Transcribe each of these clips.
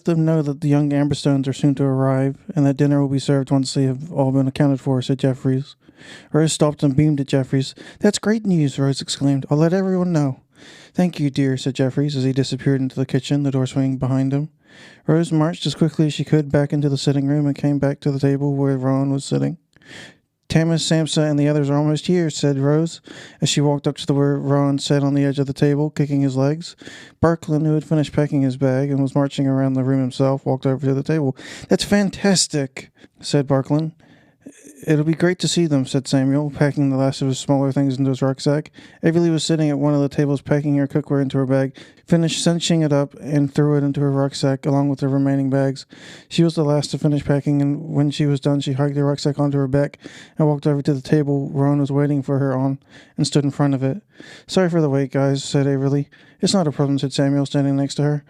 let them know that the young Amberstones are soon to arrive, and that dinner will be served once they have all been accounted for, said Jeffries. Rose stopped and beamed at Jeffries. That's great news, Rose exclaimed. I'll let everyone know. Thank you, dear, said Jeffries as he disappeared into the kitchen, the door swinging behind him. Rose marched as quickly as she could back into the sitting room and came back to the table where Rowan was sitting. Tamas, Samsa, and the others are almost here, said Rose, as she walked up to where Rowan sat on the edge of the table, kicking his legs. Barklin, who had finished packing his bag and was marching around the room himself, walked over to the table. That's fantastic, said Barklin. It'll be great to see them, said Samuel, packing the last of his smaller things into his rucksack. Avery was sitting at one of the tables packing her cookware into her bag, finished cinching it up, and threw it into her rucksack along with the remaining bags. She was the last to finish packing, and when she was done, she hugged the rucksack onto her back and walked over to the table Rowan was waiting for her on and stood in front of it. Sorry for the wait, guys, said Avery. It's not a problem, said Samuel, standing next to her.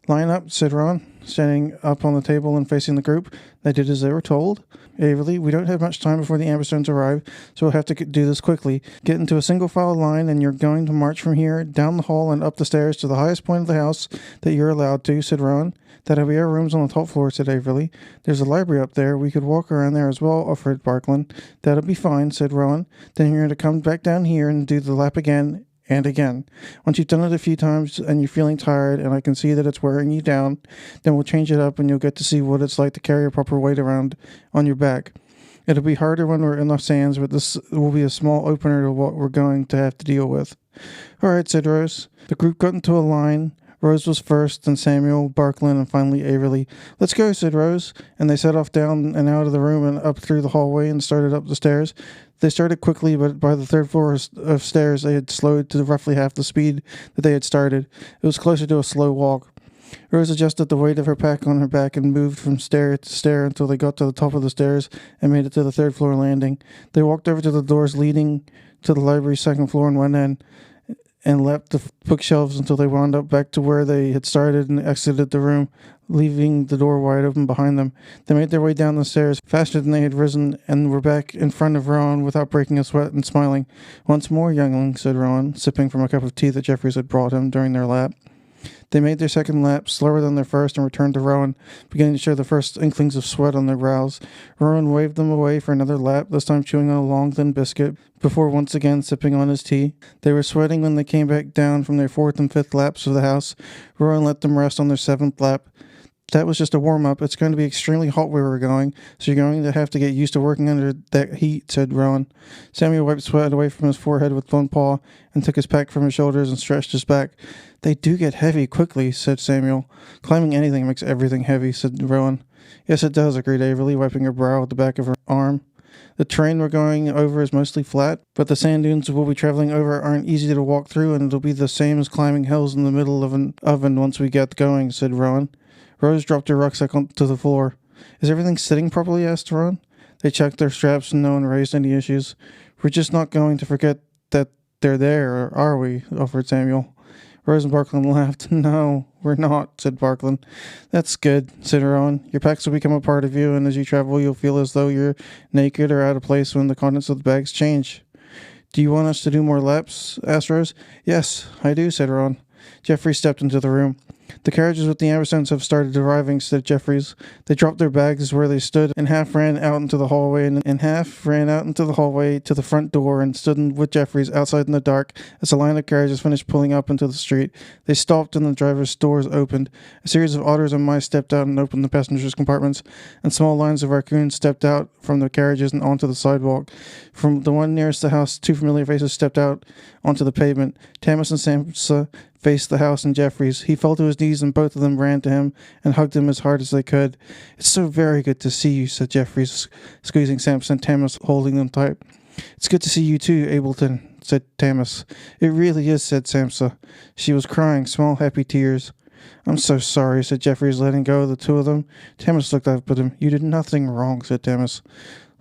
Line up, said Rowan, standing up on the table and facing the group. They did as they were told. Averly, we don't have much time before the Amberstones arrive, so we'll have to do this quickly. Get into a single-file line, and you're going to march from here, down the hall, and up the stairs to the highest point of the house that you're allowed to, said Rowan. That'll be our rooms on the top floor, said Averly. There's a library up there. We could walk around there as well, offered Barklin. That'll be fine, said Rowan. Then you're going to come back down here and do the lap again and again. Once you've done it a few times and you're feeling tired and I can see that it's wearing you down, then we'll change it up and you'll get to see what it's like to carry a proper weight around on your back. It'll be harder when we're in the sands, but this will be a small opener to what we're going to have to deal with. All right, said Rose. The group got into a line. Rose was first, then Samuel, Barklin, and finally Averly. Let's go, said Rose, and they set off down and out of the room and up through the hallway and started up the stairs. They started quickly, but by the third floor of stairs, they had slowed to roughly half the speed that they had started. It was closer to a slow walk. Rose adjusted the weight of her pack on her back and moved from stair to stair until they got to the top of the stairs and made it to the third floor landing. They walked over to the doors leading to the library's second floor and went in and leapt the bookshelves until they wound up back to where they had started and exited the room, leaving the door wide open behind them. They made their way down the stairs faster than they had risen and were back in front of Rowan without breaking a sweat and smiling. Once more, youngling, said Rowan, sipping from a cup of tea that Jeffries had brought him during their lap. They made their second lap, slower than their first, and returned to Rowan, beginning to show the first inklings of sweat on their brows. Rowan waved them away for another lap, this time chewing on a long, thin biscuit, before once again sipping on his tea. They were sweating when they came back down from their fourth and fifth laps of the house. Rowan let them rest on their seventh lap. That was just a warm-up. It's going to be extremely hot where we're going, so you're going to have to get used to working under that heat, said Rowan. Samuel wiped sweat away from his forehead with one paw and took his pack from his shoulders and stretched his back. They do get heavy quickly, said Samuel. Climbing anything makes everything heavy, said Rowan. Yes, it does, agreed Averly, wiping her brow with the back of her arm. The terrain we're going over is mostly flat, but the sand dunes we'll be traveling over aren't easy to walk through, and it'll be the same as climbing hills in the middle of an oven once we get going, said Rowan. Rose dropped her rucksack onto the floor. Is everything sitting properly? Asked Rowan. They checked their straps and no one raised any issues. We're just not going to forget that they're there, are we? Offered Samuel. Rose and Barklin laughed. No, we're not, said Barklin. That's good, said Rowan. Your packs will become a part of you, and as you travel, you'll feel as though you're naked or out of place when the contents of the bags change. Do you want us to do more laps? Asked Rose. Yes, I do, said Rowan. Jeffries stepped into the room. The carriages with the Amberstones have started arriving, said Jeffries. They dropped their bags where they stood and half ran out into the hallway and half ran out into the hallway to the front door and stood with Jeffries outside in the dark as the line of carriages finished pulling up into the street. They stopped and the driver's doors opened. A series of otters and mice stepped out and opened the passengers' compartments, and small lines of raccoons stepped out from the carriages and onto the sidewalk. From the one nearest the house, two familiar faces stepped out onto the pavement. Tamas and Samsa faced the house and Jeffries. He fell to his knees and both of them ran to him and hugged him as hard as they could. It's so very good to see you, said Jeffries, squeezing Samsa and Tamas, holding them tight. It's good to see you too, Ableton, said Tamas. It really is, said Samsa. She was crying, small, happy tears. I'm so sorry, said Jeffries, letting go of the two of them. Tamas looked up at him. You did nothing wrong, said Tamas.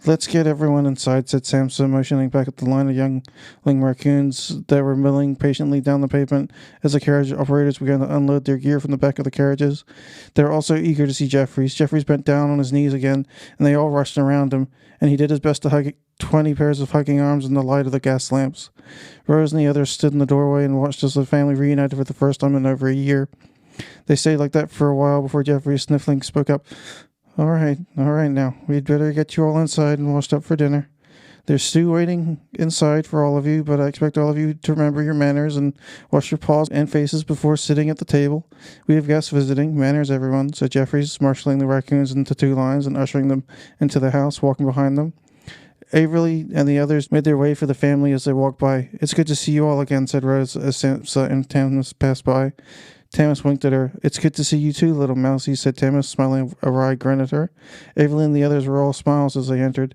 Let's get everyone inside, said Samsa, motioning back at the line of youngling raccoons that were milling patiently down the pavement as the carriage operators began to unload their gear from the back of the carriages. They were also eager to see Jeffries. Jeffries bent down on his knees again, and they all rushed around him, and he did his best to hug 20 pairs of hugging arms in the light of the gas lamps. Rose and the others stood in the doorway and watched as the family reunited for the first time in over a year. They stayed like that for a while before Jeffrey, sniffling, spoke up. All right now. We'd better get you all inside and washed up for dinner. There's stew waiting inside for all of you, but I expect all of you to remember your manners and wash your paws and faces before sitting at the table. We have guests visiting. Manners, everyone, said Jeffries, marshalling the raccoons into 2 lines and ushering them into the house, walking behind them. Averly and the others made their way for the family as they walked by. It's good to see you all again, said Rose as Samsa and Tamis passed by. Tamis winked at her. It's good to see you too, little mousie, said Tamis, smiling a wry grin at her. Evelyn and the others were all smiles as they entered.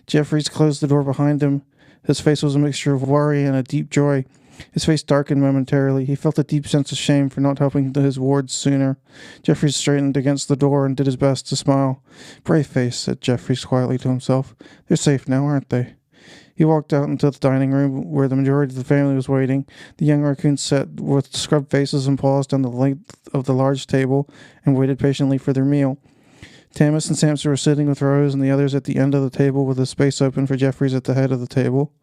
Jeffries closed the door behind him. His face was a mixture of worry and a deep joy. His face darkened momentarily. He felt a deep sense of shame for not helping his wards sooner. Jeffries straightened against the door and did his best to smile. Brave face, said Jeffries quietly to himself. They're safe now, aren't they? He walked out into the dining room where the majority of the family was waiting. The young raccoons sat with scrubbed faces and paws down the length of the large table and waited patiently for their meal. Tamis and Samsa were sitting with Rose and the others at the end of the table with a space open for Jeffries at the head of the table.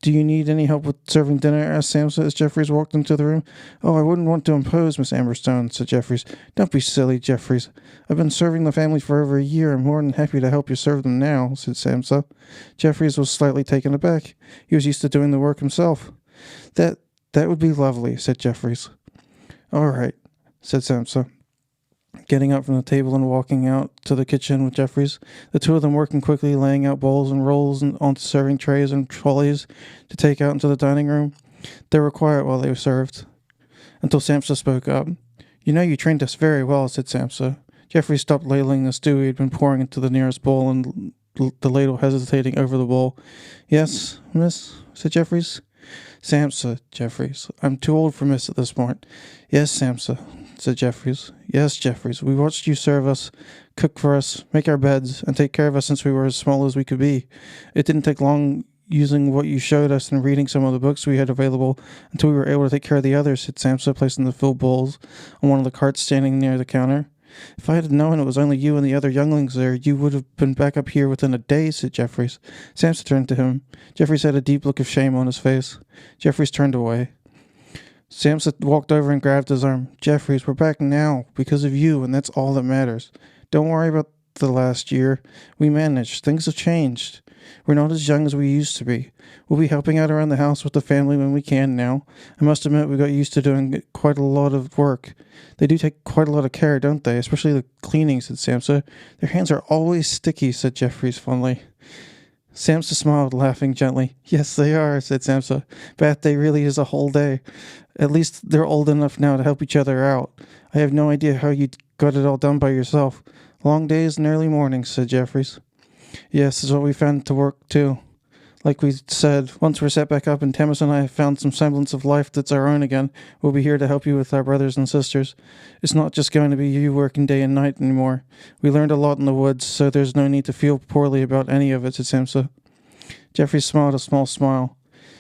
Do you need any help with serving dinner? Asked Samsa as Jeffries walked into the room. Oh, I wouldn't want to impose, Miss Amberstone, said Jeffries. Don't be silly, Jeffries. I've been serving the family for over a year. I'm more than happy to help you serve them now, said Samsa. Jeffries was slightly taken aback. He was used to doing the work himself. That would be lovely, said Jeffries. All right, said Samsa, getting up from the table and walking out to the kitchen with Jeffries. The two of them working quickly, laying out bowls and rolls onto serving trays and trolleys to take out into the dining room. They were quiet while they were served, until Samsa spoke up. You know you trained us very well, said Samsa. Jeffries stopped ladling the stew he had been pouring into the nearest bowl and the ladle hesitating over the bowl. Yes, miss, said Jeffries. Samsa, Jeffries. I'm too old for miss at this point. Yes, Samsa, said Jeffries. Yes, Jeffries. We watched you serve us, cook for us, make our beds, and take care of us since we were as small as we could be. It didn't take long using what you showed us and reading some of the books we had available until we were able to take care of the others, said Samsa, placing the filled bowls on one of the carts standing near the counter. If I had known it was only you and the other younglings there, you would have been back up here within a day, said Jeffries. Samsa turned to him. Jeffries had a deep look of shame on his face. Jeffries turned away. Samsa walked over and grabbed his arm. Jeffries, we're back now because of you, and that's all that matters. Don't worry about the last year. We managed. Things have changed. We're not as young as we used to be. We'll be helping out around the house with the family when we can now. I must admit we got used to doing quite a lot of work. They do take quite a lot of care, don't they? Especially the cleaning, said Samsa. Their hands are always sticky, said Jeffries fondly. Samsa smiled, laughing gently. Yes, they are, said Samsa. Bath day really is a whole day. At least they're old enough now to help each other out. I have no idea how you got it all done by yourself. Long days and early mornings, said Jeffries. Yes, is what we found to work too. Like we said, once we're set back up and Tamis and I have found some semblance of life that's our own again, we'll be here to help you with our brothers and sisters. It's not just going to be you working day and night anymore. We learned a lot in the woods, so there's no need to feel poorly about any of it, said Samsa. Jeffrey smiled a small smile.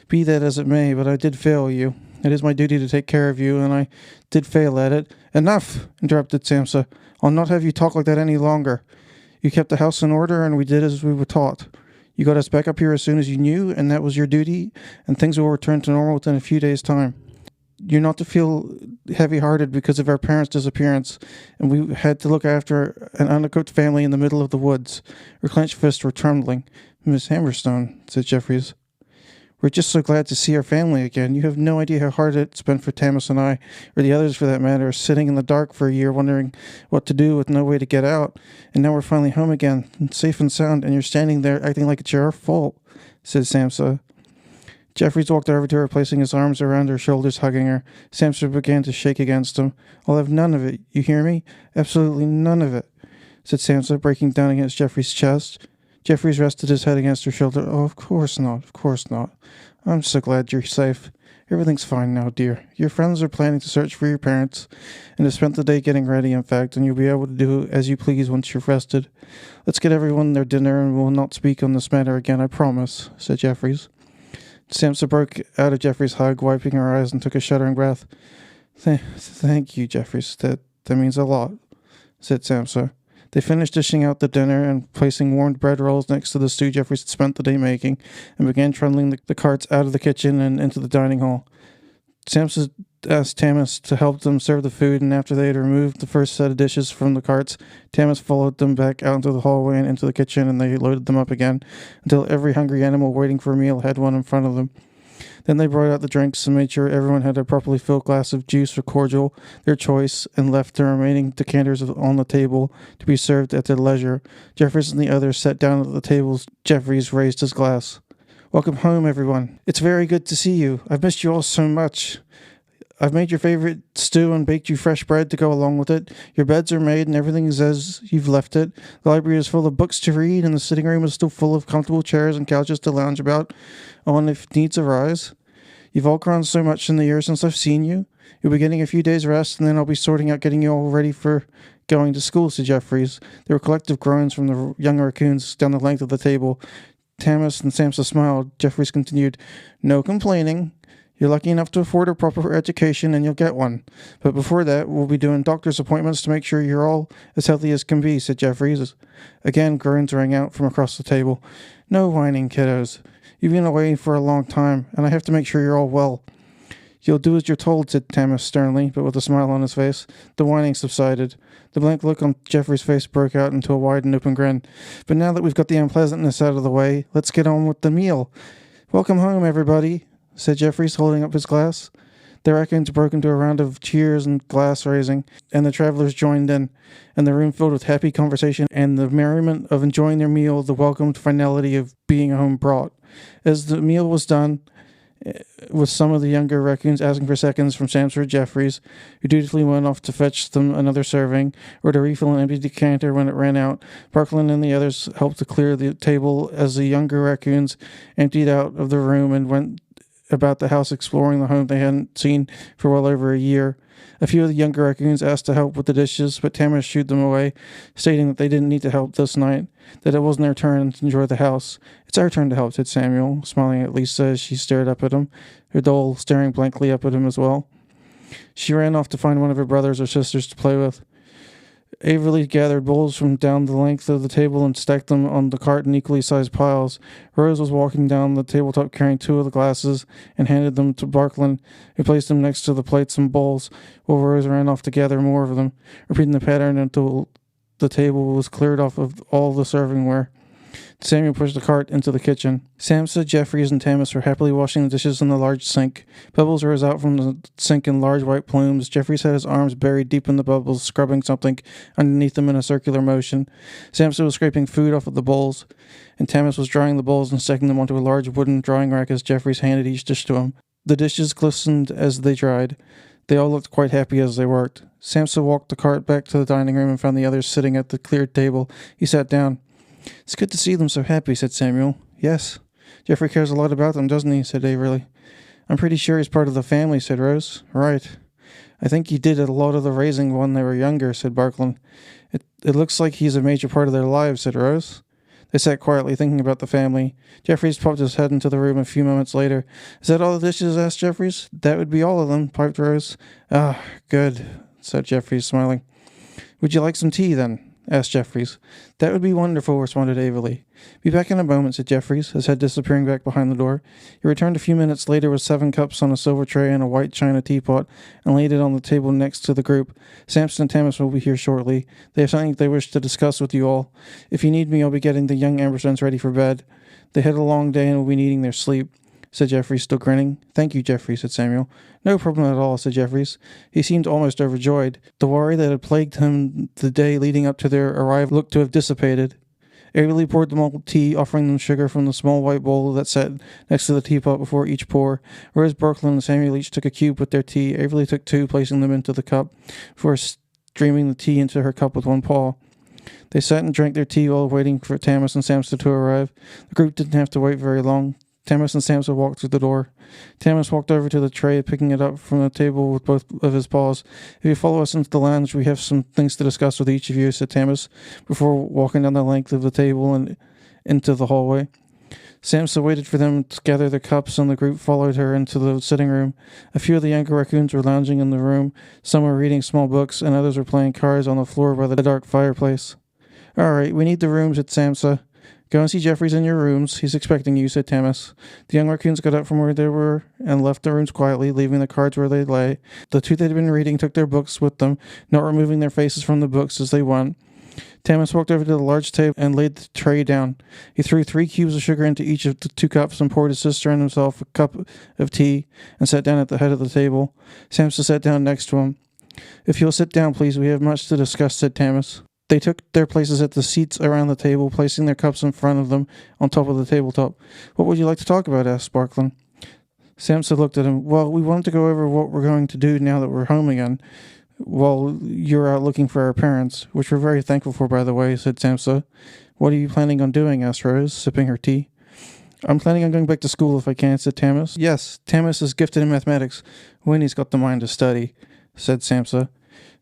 Be that as it may, but I did fail you. It is my duty to take care of you, and I did fail at it. Enough, interrupted Samsa. I'll not have you talk like that any longer. You kept the house in order, and we did as we were taught. You got us back up here as soon as you knew, and that was your duty, and things will return to normal within a few days' time. You're not to feel heavy-hearted because of our parents' disappearance, and we had to look after an uncooked family in the middle of the woods. Her clenched fists were trembling. Miss Amberstone, said Jeffries. We're just so glad to see our family again. You have no idea how hard it's been for Tamis and I, or the others for that matter, sitting in the dark for a year wondering what to do with no way to get out. And now we're finally home again, safe and sound, and you're standing there acting like it's your fault, said Samsa. Jeffries walked over to her, placing his arms around her shoulders, hugging her. Samsa began to shake against him. I'll have none of it. You hear me? Absolutely none of it, said Samsa, breaking down against Jeffries' chest. Jeffries rested his head against her shoulder. Oh, of course not. Of course not. I'm so glad you're safe. Everything's fine now, dear. Your friends are planning to search for your parents and have spent the day getting ready, in fact, and you'll be able to do as you please once you're rested. Let's get everyone their dinner, and we'll not speak on this matter again, I promise, said Jeffries. Samsa broke out of Jeffries' hug, wiping her eyes, and took a shuddering breath. Thank you, Jeffries. That means a lot, said Samsa. They finished dishing out the dinner and placing warmed bread rolls next to the stew Jeffries had spent the day making, and began trundling the carts out of the kitchen and into the dining hall. Samsa asked Tamas to help them serve the food, and after they had removed the first set of dishes from the carts, Tamas followed them back out into the hallway and into the kitchen, and they loaded them up again until every hungry animal waiting for a meal had one in front of them. Then they brought out the drinks and made sure everyone had a properly filled glass of juice or cordial, their choice, and left the remaining decanters on the table to be served at their leisure. Jeffries and the others sat down at the tables. Jeffries raised his glass. "Welcome home, everyone. It's very good to see you. I've missed you all so much. I've made your favorite stew and baked you fresh bread to go along with it. Your beds are made and everything is as you've left it. The library is full of books to read and the sitting room is still full of comfortable chairs and couches to lounge about on if needs arise. You've all grown so much in the years since I've seen you. You'll be getting a few days' rest and then I'll be sorting out getting you all ready for going to school," said Jeffries. There were collective groans from the young raccoons down the length of the table. Tamas and Samsa smiled. Jeffries continued, "No complaining. You're lucky enough to afford a proper education, and you'll get one. But before that, we'll be doing doctor's appointments to make sure you're all as healthy as can be," said Jeffries. Again, groans rang out from across the table. "No whining, kiddos. You've been away for a long time, and I have to make sure you're all well." "You'll do as you're told," said Tamas sternly, but with a smile on his face. The whining subsided. The blank look on Jeffrey's face broke out into a wide and open grin. "But now that we've got the unpleasantness out of the way, let's get on with the meal. Welcome home, everybody," said Jeffries, holding up his glass. The raccoons broke into a round of cheers and glass raising, and the travelers joined in, and the room filled with happy conversation and the merriment of enjoying their meal, the welcomed finality of being home brought. As the meal was done, with some of the younger raccoons asking for seconds from Samsa Jeffries, who dutifully went off to fetch them another serving, or to refill an empty decanter when it ran out. Parkland and the others helped to clear the table as the younger raccoons emptied out of the room and went about the house exploring the home they hadn't seen for well over a year. A few of the younger raccoons asked to help with the dishes, but Tamas shooed them away, stating that they didn't need to help this night, that it wasn't their turn to enjoy the house. "It's our turn to help," said Samuel, smiling at Lisa as she stared up at him, her doll staring blankly up at him as well. She ran off to find one of her brothers or sisters to play with. Averly gathered bowls from down the length of the table and stacked them on the cart in equally sized piles. Rose was walking down the tabletop carrying two of the glasses and handed them to Barkland, who placed them next to the plates and bowls, while Rose ran off to gather more of them, repeating the pattern until the table was cleared off of all the servingware. Samuel pushed the cart into the kitchen. Samsa, Jeffries, and Tamas were happily washing the dishes in the large sink. Bubbles rose out from the sink in large white plumes. Jeffries had his arms buried deep in the bubbles, scrubbing something underneath them in a circular motion. Samsa was scraping food off of the bowls, and Tamas was drying the bowls and stacking them onto a large wooden drying rack as Jeffries handed each dish to him. The dishes glistened as they dried. They all looked quite happy as they worked. Samsa walked the cart back to the dining room and found the others sitting at the cleared table. He sat down. "It's good to see them so happy," said Samuel. "Yes. Jeffrey cares a lot about them, doesn't he?" said Averly. "I'm pretty sure he's part of the family," said Rose. "Right. I think he did a lot of the raising when they were younger," said Barkland. It looks like he's a major part of their lives," said Rose. They sat quietly thinking about the family. Jeffries popped his head into the room a few moments later. "Is that all the dishes?" asked Jeffries. "That would be all of them," piped Rose. "Ah, good," said Jeffries, smiling. "Would you like some tea, then?" asked Jeffries. "That would be wonderful," responded Averly. "Be back in a moment," said Jeffries, his head disappearing back behind the door. He returned a few minutes later with 7 cups on a silver tray and a white china teapot, and laid it on the table next to the group. "Samson and Tamas will be here shortly. They have something they wish to discuss with you all. If you need me, I'll be getting the young Amberstones ready for bed. They had a long day and will be needing their sleep," said Jeffries, still grinning. "Thank you, Jeffries," said Samuel. "No problem at all," said Jeffries. He seemed almost overjoyed. The worry that had plagued him the day leading up to their arrival looked to have dissipated. Averly poured them all tea, offering them sugar from the small white bowl that sat next to the teapot before each pour. Rose, Barkland, and Samuel each took a cube with their tea. Averly took 2, placing them into the cup, before streaming the tea into her cup with one paw. They sat and drank their tea while waiting for Tamas and Samsa to arrive. The group didn't have to wait very long. Tamas and Samsa walked through the door. Tamas walked over to the tray, picking it up from the table with both of his paws. "If you follow us into the lounge, we have some things to discuss with each of you," said Tamas, before walking down the length of the table and into the hallway. Samsa waited for them to gather their cups, and the group followed her into the sitting room. A few of the younger raccoons were lounging in the room. Some were reading small books, and others were playing cards on the floor by the dark fireplace. "All right, we need the room," said Samsa. Go and see Jeffries in your rooms. He's expecting you, said Tamis. The young raccoons got up from where they were and left the rooms quietly, leaving the cards where they lay. The two they'd been reading took their books with them, not removing their faces from the books as they went. Tamis walked over to the large table and laid the tray down. He threw 3 cubes of sugar into each of the 2 cups and poured his sister and himself a cup of tea and sat down at the head of the table. Samsa sat down next to him. If you'll sit down, please, we have much to discuss, said Tamis. They took their places at the seats around the table, placing their cups in front of them on top of the tabletop. What would you like to talk about? Asked Sparkling. Samsa looked at him. Well, we wanted to go over what we're going to do now that we're home again. Well, you're out looking for our parents, which we're very thankful for, by the way, said Samsa. What are you planning on doing? Asked Rose, sipping her tea. I'm planning on going back to school if I can, said Tamis. Yes, Tamis is gifted in mathematics. Winnie's got the mind to study, said Samsa.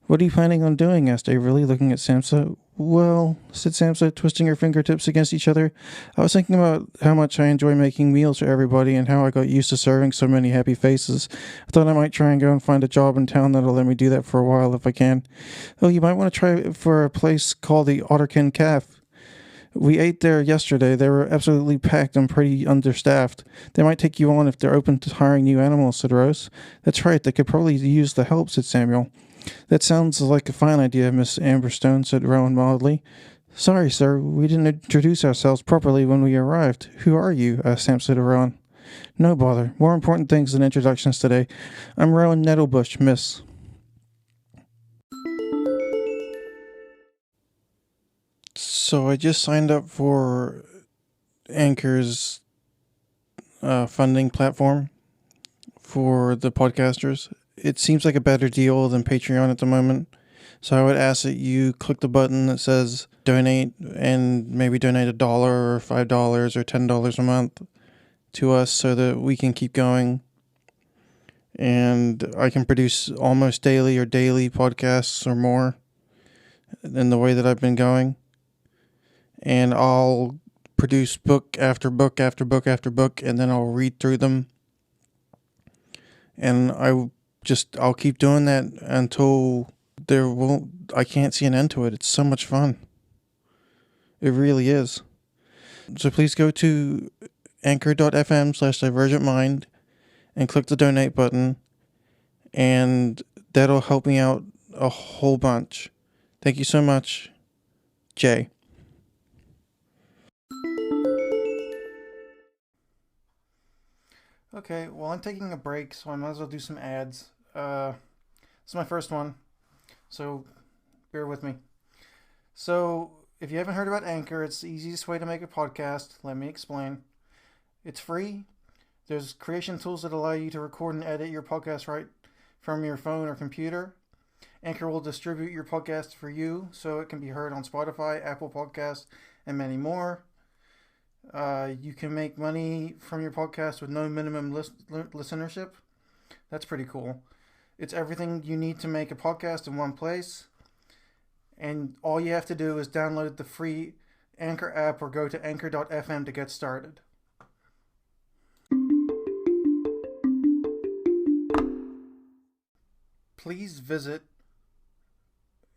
What are you planning on doing? Asked Averly, looking at Samsa. Well, said Samsa, twisting her fingertips against each other, I was thinking about how much I enjoy making meals for everybody and how I got used to serving so many happy faces. I thought I might try and go and find a job in town that'll let me do that for a while if I can. Oh, you might want to try it for a place called the Otterkin Calf. We ate there yesterday. They were absolutely packed and pretty understaffed. They might take you on if they're open to hiring new animals, said Rose. That's right, they could probably use the help, said Samuel. That sounds like a fine idea, Miss Amberstone, said Rowan mildly. Sorry, sir, we didn't introduce ourselves properly when we arrived. Who are you? Asked Samsa to Rowan. No bother. More important things than introductions today. I'm Rowan Nettlebush, miss. So I just signed up for Anchor's funding platform for the podcasters. It seems like a better deal than Patreon at the moment. So I would ask that you click the button that says donate and maybe donate $1 or $5 or $10 a month to us so that we can keep going. And I can produce almost daily or daily podcasts or more in the way that I've been going. And I'll produce book after book after book after book, and then I'll read through them. And I'll keep doing that until I can't see an end to it. It's so much fun. It really is. So please go to anchor.fm/divergentmind and click the donate button, and that'll help me out a whole bunch. Thank you so much, Jay. Okay, well, I'm taking a break, so I might as well do some ads. This is my first one, so bear with me. So, if you haven't heard about Anchor, it's the easiest way to make a podcast. Let me explain. It's free. There's creation tools that allow you to record and edit your podcast right from your phone or computer. Anchor will distribute your podcast for you, so it can be heard on Spotify, Apple Podcasts, and many more. You can make money from your podcast with no minimum listenership. That's pretty cool. It's everything you need to make a podcast in one place. And all you have to do is download the free Anchor app or go to anchor.fm to get started. Please visit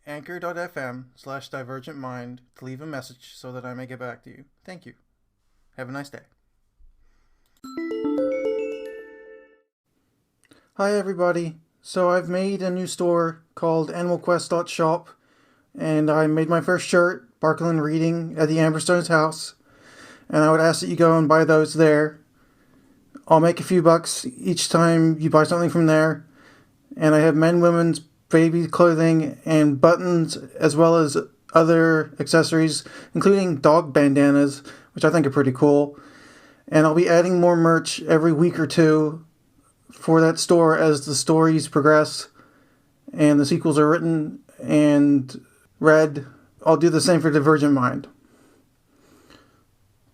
anchor.fm/divergentmind to leave a message so that I may get back to you. Thank you. Have a nice day. Hi everybody. So I've made a new store called animalquest.shop, and I made my first shirt, Barkland Reading, at the Amberstone's house, and I would ask that you go and buy those there. I'll make a few bucks each time you buy something from there, and I have men, women's, baby clothing, and buttons, as well as other accessories, including dog bandanas, which I think are pretty cool. And I'll be adding more merch every week or two for that store as the stories progress and the sequels are written and read. I'll do the same for Divergent Mind.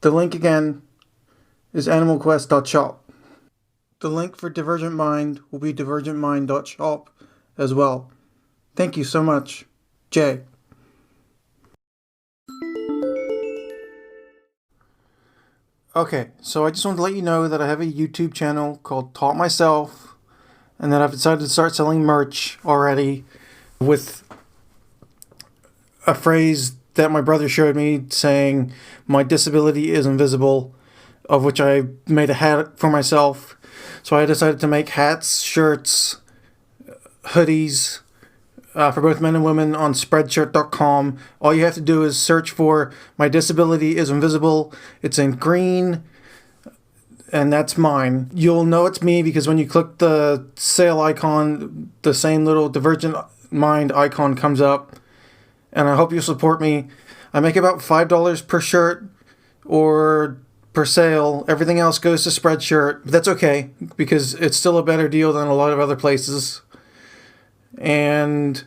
The link again is animalquest.shop. The link for Divergent Mind will be divergentmind.shop as well. Thank you so much. Jay. Okay, so I just wanted to let you know that I have a YouTube channel called Taught Myself, and that I've decided to start selling merch already with a phrase that my brother showed me saying my disability is invisible, of which I made a hat for myself. So I decided to make hats, shirts, hoodies for both men and women on Spreadshirt.com. All you have to do is search for My Disability is Invisible. It's in green, and that's mine. You'll know it's me because when you click the sale icon, the same little Divergent Mind icon comes up. And I hope you'll support me. I make about $5 per shirt or per sale. Everything else goes to Spreadshirt. But that's okay because it's still a better deal than a lot of other places. And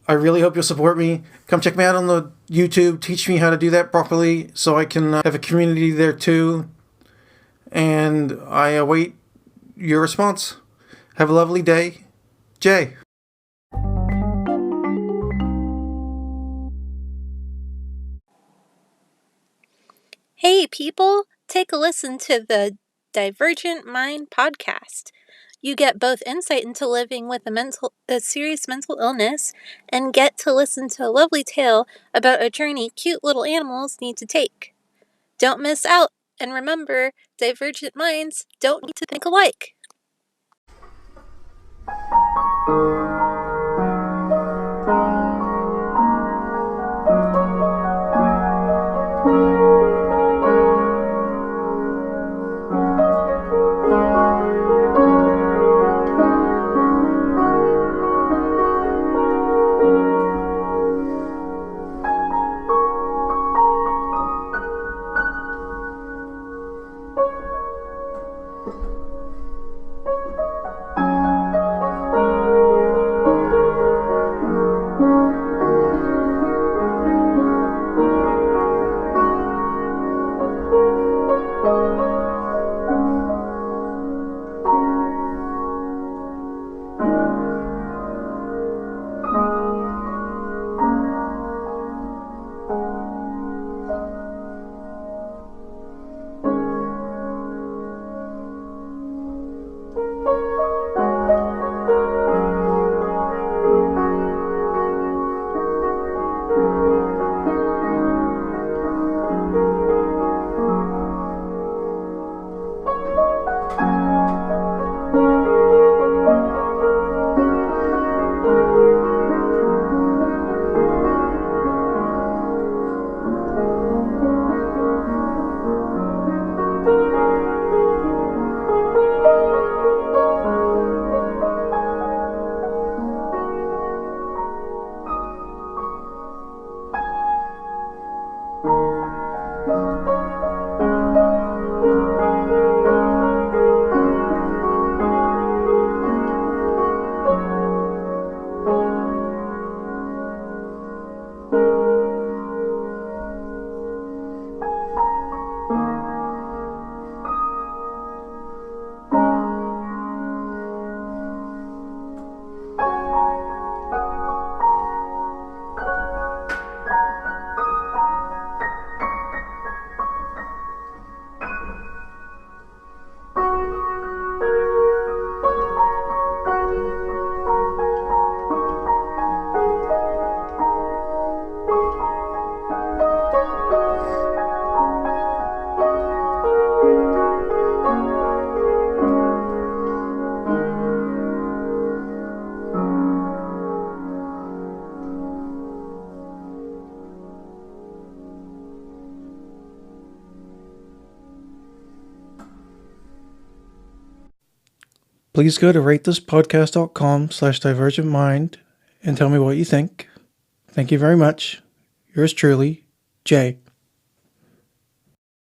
I really hope you'll support me. Come check me out on the YouTube. Teach me how to do that properly so I can have a community there too. And I await your response. Have a lovely day. Jay. Hey people, take a listen to the Divergent Mind podcast. You get both insight into living with a serious mental illness and get to listen to a lovely tale about a journey cute little animals need to take. Don't miss out, and remember, divergent minds don't need to think alike. Please go to ratethispodcast.com/divergentmind and tell me what you think. Thank you very much. Yours truly, Jay.